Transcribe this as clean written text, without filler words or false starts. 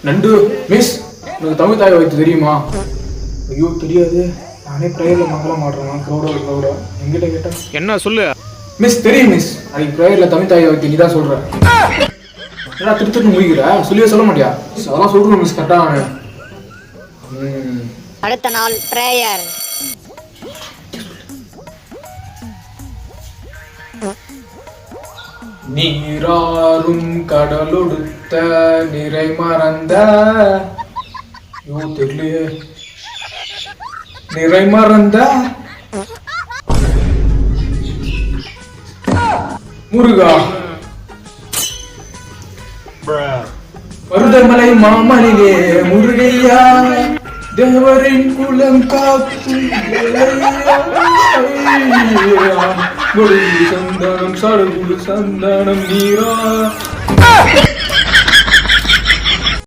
நண்டு மிஸ், உனக்கு தமிழ் தாய் வைத்து தெரியுமா? ஐயோ தெரியாது, நானே ப்ரேயரில் மங்களம் ஆடுறேன். க்ரௌடா எங்கிட்ட கேட்டேன். என்ன சொல்லு மிஸ்? தெரியும் மிஸ், அன்னைக்கு ப்ரேயரில் தமிழ் தாய் வைத்து நீ தான் சொல்கிறேன். ஏன்னா திருத்துட்டு முடிக்கிற, சொல்லியே சொல்ல மாட்டியா? அதெல்லாம் சொல்கிறேன் மிஸ், கரெக்டாக. அடுத்த நாள் பிரேயர். நீராறும் கடலொடுத்த நிறை மறந்த, ஐயோ தெரியலையே, நிறை மறந்த முருகா, மருதமலை மாமனிலே முருகையா, தேவரின் குலம் காக்கும் சந்தனம் சடுகுடு சந்தனம் நீரா.